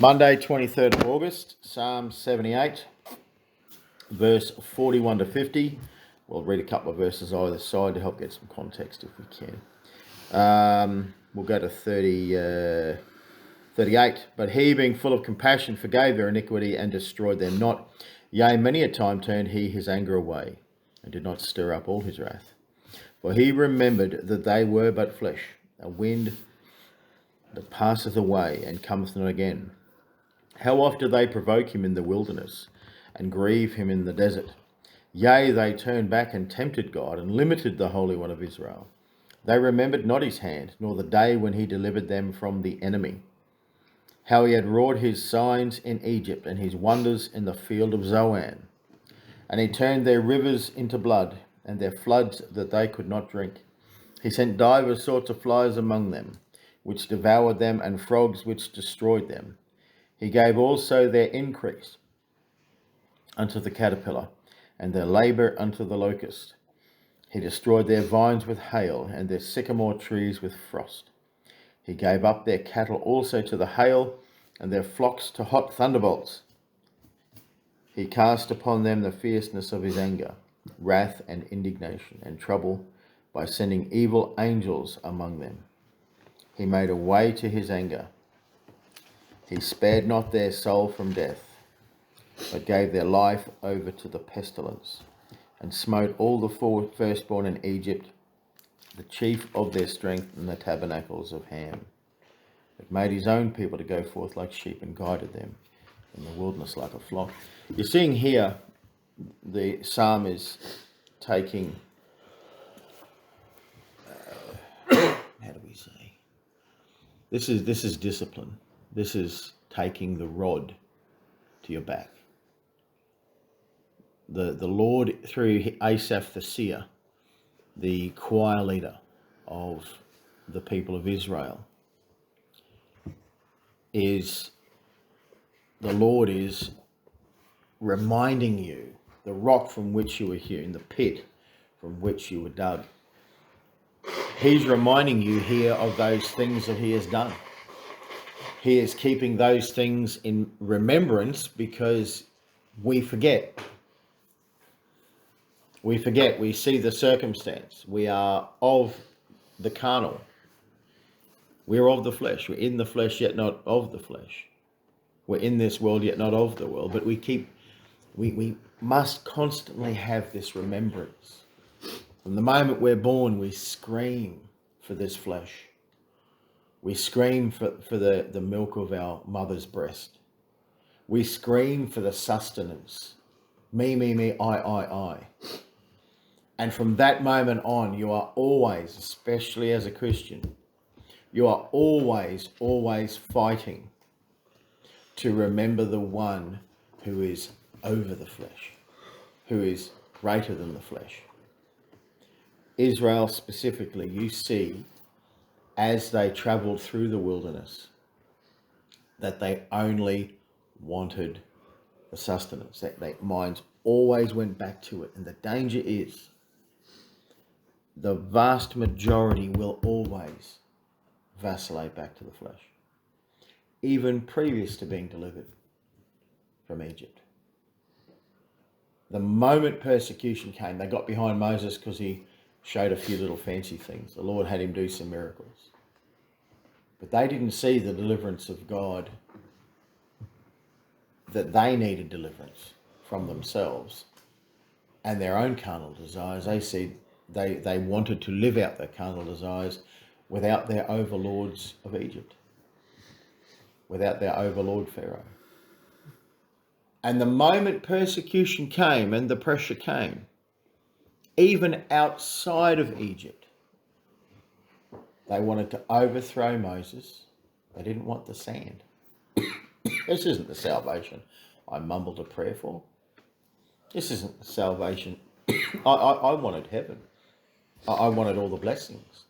Monday, 23rd of August, Psalm 78, verse 41 to 50. We'll read a couple of verses either side to help get some context if we can. We'll go to 38. But he, being full of compassion, forgave their iniquity and destroyed them not. Yea, many a time turned he his anger away, and did not stir up all his wrath. For he remembered that they were but flesh, a wind that passeth away and cometh not again. How oft do they provoke him in the wilderness, and grieve him in the desert? Yea, they turned back and tempted God, and limited the Holy One of Israel. They remembered not his hand, nor the day when he delivered them from the enemy. How he had wrought his signs in Egypt, and his wonders in the field of Zoan. And he turned their rivers into blood, and their floods that they could not drink. He sent divers sorts of flies among them, which devoured them, and frogs which destroyed them. He gave also their increase unto the caterpillar, and their labour unto the locust. He destroyed their vines with hail, and their sycamore trees with frost. He gave up their cattle also to the hail, and their flocks to hot thunderbolts. He cast upon them the fierceness of his anger, wrath and indignation, and trouble, by sending evil angels among them. He made a way to his anger. He spared not their soul from death, but gave their life over to the pestilence, and smote all the firstborn in Egypt, the chief of their strength in the tabernacles of Ham. It made his own people to go forth like sheep, and guided them in the wilderness like a flock. You're seeing here the psalm is taking, how do we say? This is discipline. This is taking the rod to your back. The Lord, through Asaph the seer, the choir leader of the people of Israel, the Lord is reminding you the rock from which you were hewn, the pit from which you were dug. He's reminding you here of those things that he has done. He is keeping those things in remembrance because we forget. We forget. We see the circumstance. We are of the carnal. We're of the flesh. We're in the flesh, yet not of the flesh. We're in this world, yet not of the world. But we must constantly have this remembrance. From the moment we're born, we scream for this flesh. We scream for the milk of our mother's breast. We scream for the sustenance. Me, I. And from that moment on, you are always, especially as a Christian, you are always fighting to remember the one who is over the flesh, who is greater than the flesh. Israel specifically, you see, as they travelled through the wilderness, that they only wanted the sustenance, that their minds always went back to it. And the danger is the vast majority will always vacillate back to the flesh, even previous to being delivered from Egypt. The moment persecution came, they got behind Moses because he showed a few little fancy things. The Lord had him do some miracles. But they didn't see the deliverance of God, that they needed deliverance from themselves and their own carnal desires. They wanted to live out their carnal desires without their overlords of Egypt, without their overlord Pharaoh. And the moment persecution came and the pressure came, even outside of Egypt, they wanted to overthrow Moses. They didn't want the sand. This isn't the salvation I mumbled a prayer for. This isn't the salvation. I wanted heaven. I wanted all the blessings.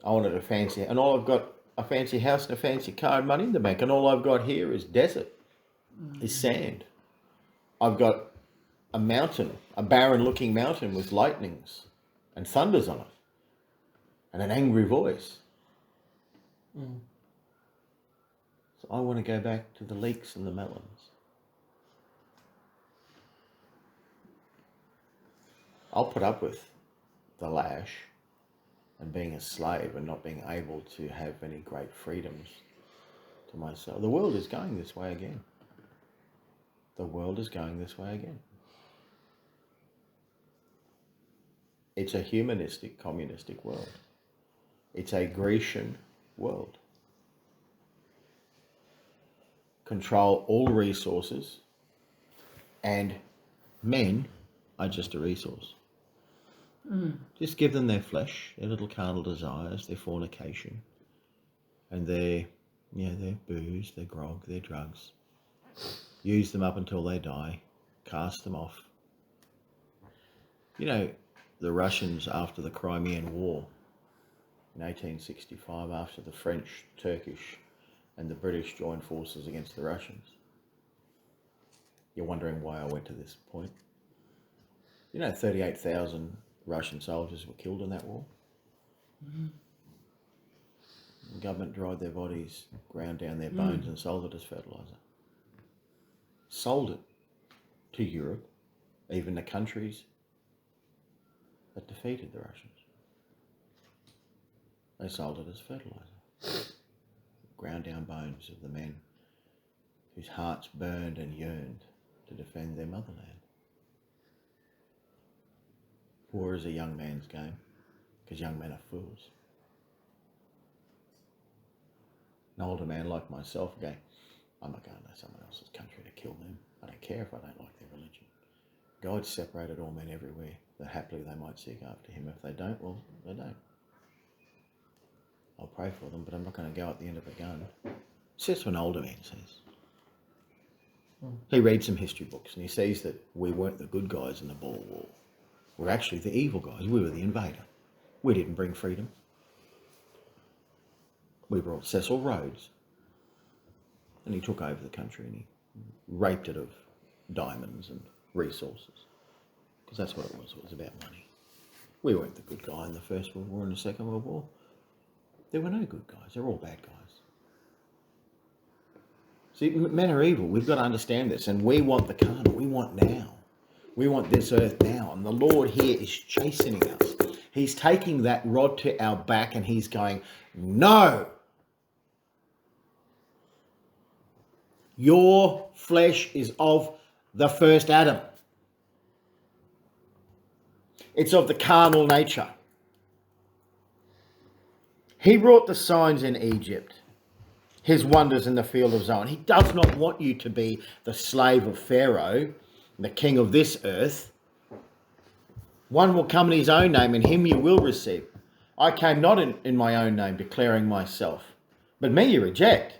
I wanted a fancy, and all I've got a fancy house and a fancy car and money in the bank, and all I've got here is desert, is sand. I've got a mountain, a barren-looking mountain with lightnings and thunders on it, and an angry voice. I want to go back to the leeks and the melons. I'll put up with the lash and being a slave and not being able to have any great freedoms to myself. The world is going this way again. The world is going this way again. It's a humanistic, communistic world. It's a Grecian world. Control all resources, and men are just a resource. Just give them their flesh, their little carnal desires, their fornication, and their booze, their grog, their drugs. Use them up until they die. Cast them off. You know, the Russians after the Crimean War in 1865, after the French, Turkish and the British joined forces against the Russians. You're wondering why I went to this point. You know, 38,000 Russian soldiers were killed in that war. The government dried their bodies, ground down their bones and sold it as fertiliser. Sold it to Europe, even the countries that defeated the Russians. They sold it as fertiliser. Ground down bones of the men whose hearts burned and yearned to defend their motherland. War is a young man's game, because young men are fools. An older man like myself going, I'm not going to someone else's country to kill them. I don't care if I don't like their religion. God separated all men everywhere, that happily they might seek after him. If they don't, well, they don't. I'll pray for them, but I'm not going to go at the end of a gun. So that's what an older man says. He reads some history books and he sees that we weren't the good guys in the Boer War. We're actually the evil guys. We were the invader. We didn't bring freedom. We brought Cecil Rhodes. And he took over the country and he raped it of diamonds and resources. Because that's what it was. It was about money. We weren't the good guy in the First World War and the Second World War. There were no good guys. They're all bad guys. See, men are evil. We've got to understand this. And we want the carnal. We want now. We want this earth now. And the Lord here is chastening us. He's taking that rod to our back and he's going, no. Your flesh is of the first Adam. It's of the carnal nature. He wrought the signs in Egypt, his wonders in the field of Zoan. He does not want you to be the slave of Pharaoh, the king of this earth. One will come in his own name, and him you will receive. I came not in my own name, declaring myself, but me you reject.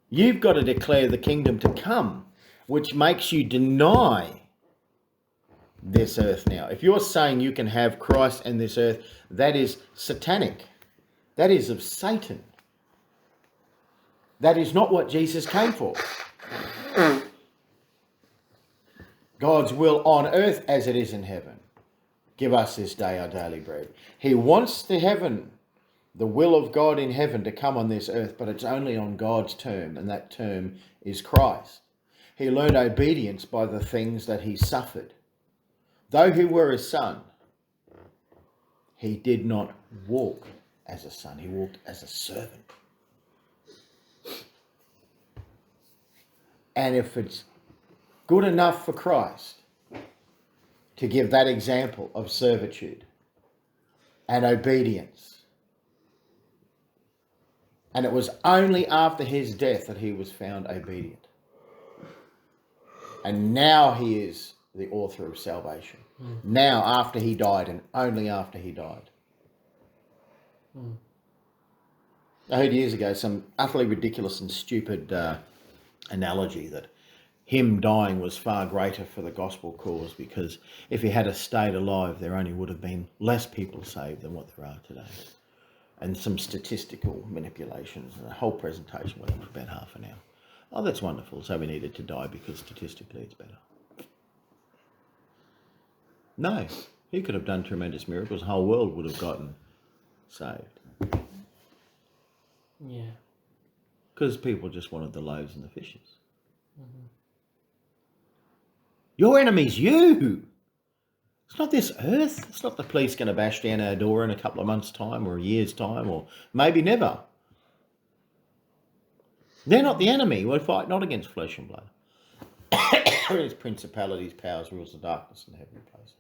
You've got to declare the kingdom to come, which makes you deny this earth now. If you're saying you can have Christ and this earth, that is satanic. That is of Satan. That is not what Jesus came for. God's will on earth as it is in heaven. Give us this day our daily bread. He wants the will of God in heaven to come on this earth, but it's only on God's term, and that term is Christ. He learned obedience by the things that he suffered. Though he were a son, he did not walk as a son. He walked as a servant. And if it's good enough for Christ to give that example of servitude and obedience, and it was only after his death that he was found obedient. And now he is the author of salvation. Now, after he died, and only after he died. I heard years ago some utterly ridiculous and stupid analogy that him dying was far greater for the gospel cause, because if he had stayed alive, there only would have been less people saved than what there are today. And some statistical manipulations, and the whole presentation went on for about half an hour. Oh, that's wonderful. So we needed to die because statistically it's better. No, he could have done tremendous miracles. The whole world would have gotten saved. Yeah. Because people just wanted the loaves and the fishes. Mm-hmm. Your enemy's you. It's not this earth. It's not the police going to bash down our door in a couple of months' time or a year's time or maybe never. They're not the enemy. We fight not against flesh and blood. It's principalities, powers, rules of darkness in heavenly places.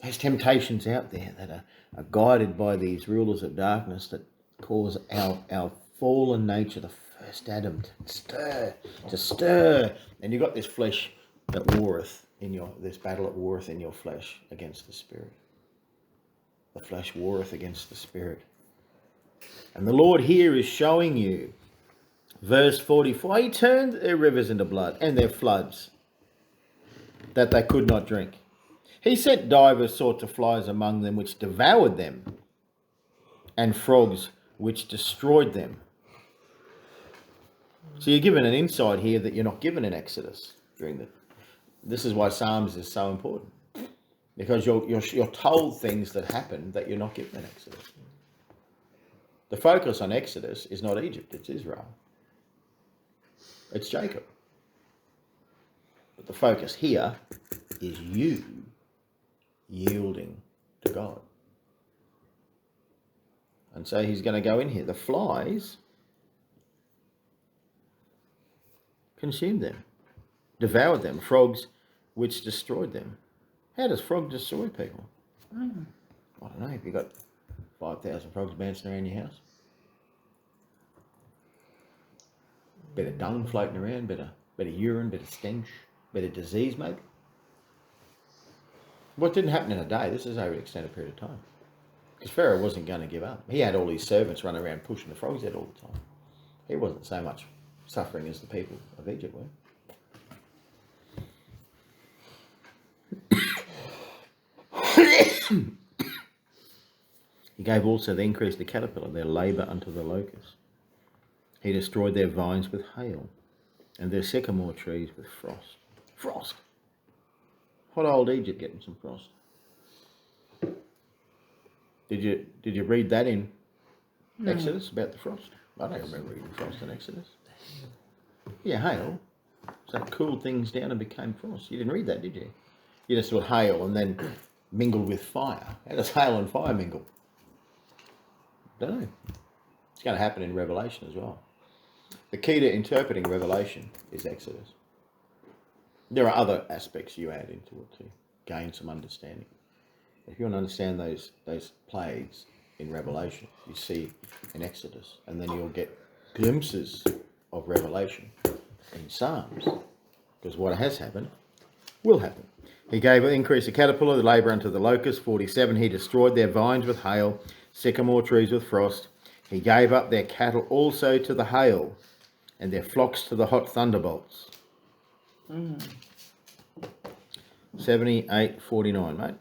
There's temptations out there that are guided by these rulers of darkness that cause our fallen nature, the first Adam, to stir. And you've got this flesh that warreth this battle that warreth in your flesh against the spirit. The flesh warreth against the spirit. And the Lord here is showing you, verse 44, he turned their rivers into blood and their floods that they could not drink. He sent divers sorts of flies among them which devoured them, and frogs which destroyed them. So you're given an insight here that you're not given in Exodus. This is why Psalms is so important, because you're told things that happen that you're not given in Exodus. The focus on Exodus is not Egypt, it's Israel. It's Jacob. But the focus here is you yielding to God. And so he's going to go in here. The flies consumed them, devoured them, frogs which destroyed them. How does frog destroy people? I don't know. If you've got 5,000 frogs bouncing around your house, bit of dung floating around, bit of urine, bit of stench, bit of disease maybe. What didn't happen in a day, this is over an extended period of time. Because Pharaoh wasn't going to give up. He had all his servants running around pushing the frogs out all the time. He wasn't so much suffering as the people of Egypt were. He gave also the increase of the caterpillar, their labour unto the locust. He destroyed their vines with hail, and their sycamore trees with frost. Frost! Hot old Egypt getting some frost. Did you read that in Exodus about the frost? I don't remember reading frost in Exodus. Yeah, hail. So it cooled things down and became frost. You didn't read that, did you? You just saw hail and then mingled with fire. How does hail and fire mingle? Don't know. It's going to happen in Revelation as well. The key to interpreting Revelation is Exodus. There are other aspects you add into it to gain some understanding. If you want to understand those plagues in Revelation, you see in Exodus, and then you'll get glimpses of Revelation in Psalms, because what has happened will happen. He gave increase of caterpillar, the labour unto the locust. 47, he destroyed their vines with hail, sycamore trees with frost. He gave up their cattle also to the hail, and their flocks to the hot thunderbolts. 78:49, mate.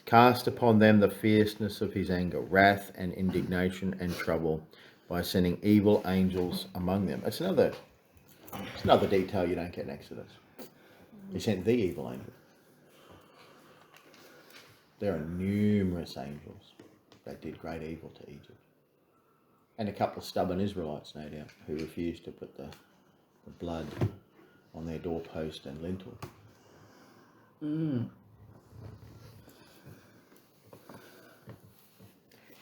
Cast upon them the fierceness of his anger, wrath and indignation and trouble, by sending evil angels among them. It's another detail you don't get in Exodus. He sent the evil angel. There are numerous angels that did great evil to Egypt. And a couple of stubborn Israelites, no doubt, who refused to put the blood on their doorpost and lintel.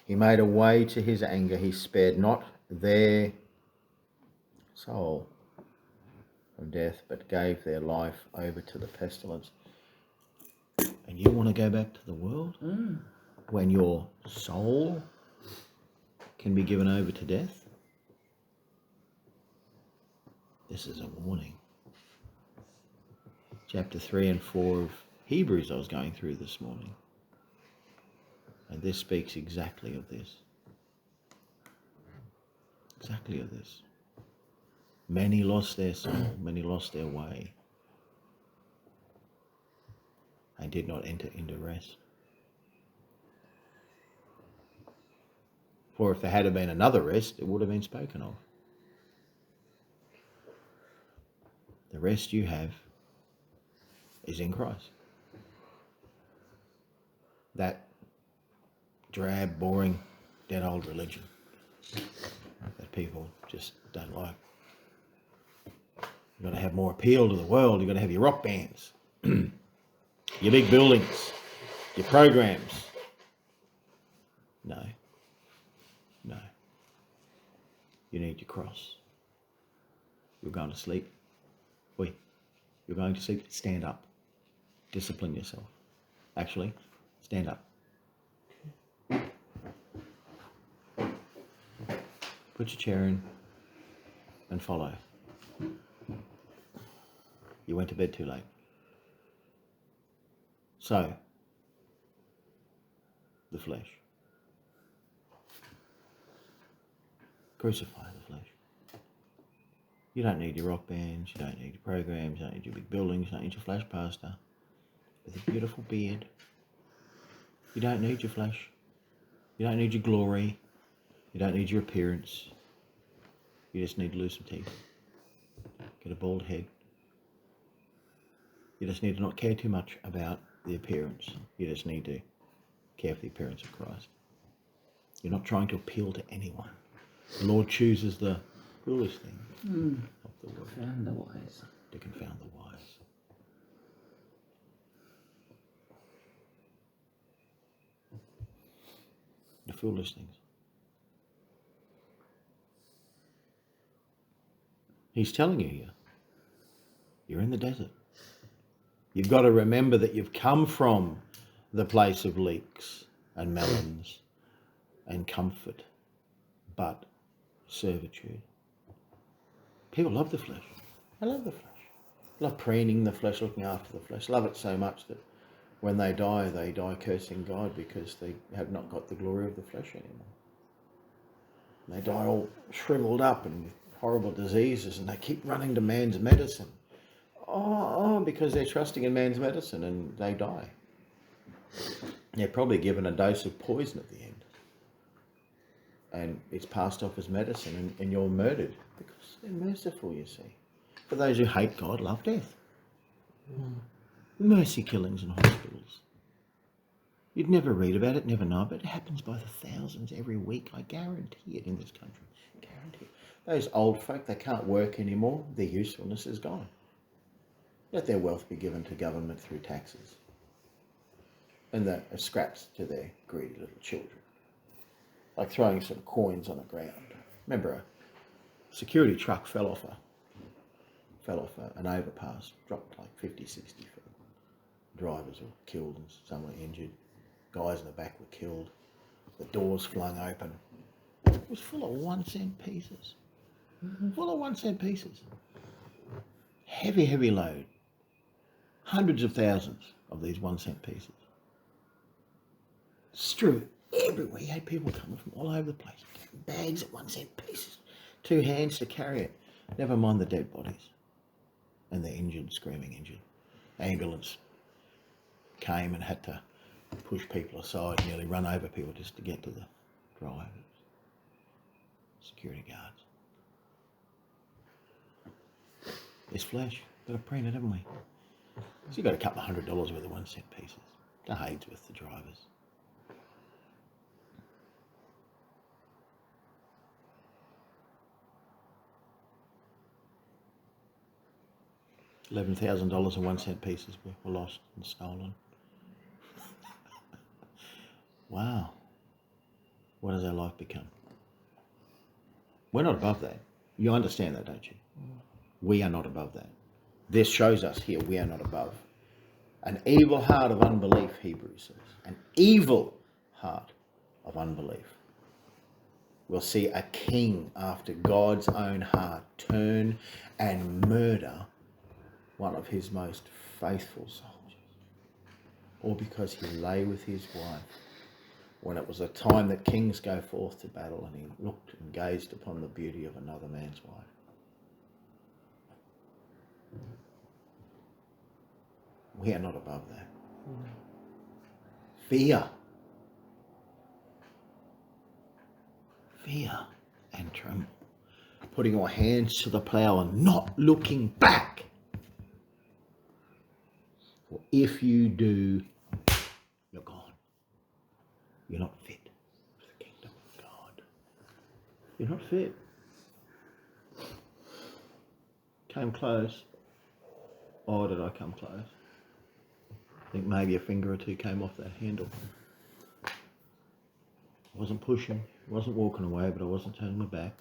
He made a way to his anger. He spared not their soul from death, but gave their life over to the pestilence. And you want to go back to the world when your soul can be given over to death? This is a warning. Chapter 3 and 4 of Hebrews I was going through this morning. And this speaks exactly of this. Exactly of this. Many lost their soul, many lost their way, and did not enter into rest. For if there had been another rest, it would have been spoken of. The rest you have is in Christ. That drab, boring, dead old religion that people just don't like. You've got to have more appeal to the world. You've got to have your rock bands, your big buildings, your programs. No. You need your cross. You're going to sleep. You're going to sleep. Stand up. Discipline yourself. Actually, stand up. Put your chair in and follow. You went to bed too late. So, the flesh. Crucify the flesh. You don't need your rock bands, you don't need your programs, you don't need your big buildings, you don't need your flash pastor with a beautiful beard. You don't need your flesh. You don't need your glory. You don't need your appearance. You just need to lose some teeth. Get a bald head. You just need to not care too much about the appearance. You just need to care for the appearance of Christ. You're not trying to appeal to anyone. The Lord chooses the foolish thing of the world Confound the wise. to confound the wise. The foolish things. He's telling you here, you're in the desert. You've got to remember that you've come from the place of leeks and melons and comfort, but servitude. People love the flesh. They love the flesh. Love preening the flesh, looking after the flesh. Love it so much that when they die cursing God because they have not got the glory of the flesh anymore. And they die all shriveled up and with horrible diseases, and they keep running to man's medicine. Because they're trusting in man's medicine, and they die. They're probably given a dose of poison at the end. And it's passed off as medicine, and you're murdered. Because they're merciful, you see. For those who hate God, love death. Mercy killings in hospitals. You'd never read about it, never know, but it happens by the thousands every week. I guarantee it in this country. Guarantee it. Those old folk, they can't work anymore. Their usefulness is gone. Let their wealth be given to government through taxes. And the scraps to their greedy little children. Like throwing some coins on the ground. Remember, a security truck fell off an overpass, dropped like 50, 60 feet. Drivers were killed and some were injured. Guys in the back were killed. The doors flung open. It was full of 1 cent pieces. Full of 1 cent pieces. Heavy, heavy load. Hundreds of thousands of these 1 cent pieces. Strewn everywhere. You had people coming from all over the place. Bags of 1 cent pieces. 2 hands to carry it. Never mind the dead bodies. And the injured, screaming injured. Ambulance came and had to push people aside, nearly run over people just to get to the drivers. Security guards. It's flesh. Got to preen it, haven't we? So you got a couple of $100 worth of 1 cent pieces. The Hadesworth, the drivers. $11,000 in 1 cent pieces were lost and stolen. Wow. What has our life become? We're not above that. You understand that, don't you? We are not above that. This shows us here we are not above. An evil heart of unbelief, Hebrews says. An evil heart of unbelief. We'll see a king after God's own heart turn and murder one of his most faithful soldiers. Or because he lay with his wife when it was a time that kings go forth to battle, and he looked and gazed upon the beauty of another man's wife. We are not above that. Fear and tremble. Putting our hands to the plough and not looking back. For if you do, you're gone. You're not fit for the kingdom of God. You're not fit. Came close. Oh, did I come close? I think maybe a finger or two came off that handle. I wasn't pushing, I wasn't walking away, but I wasn't turning my back.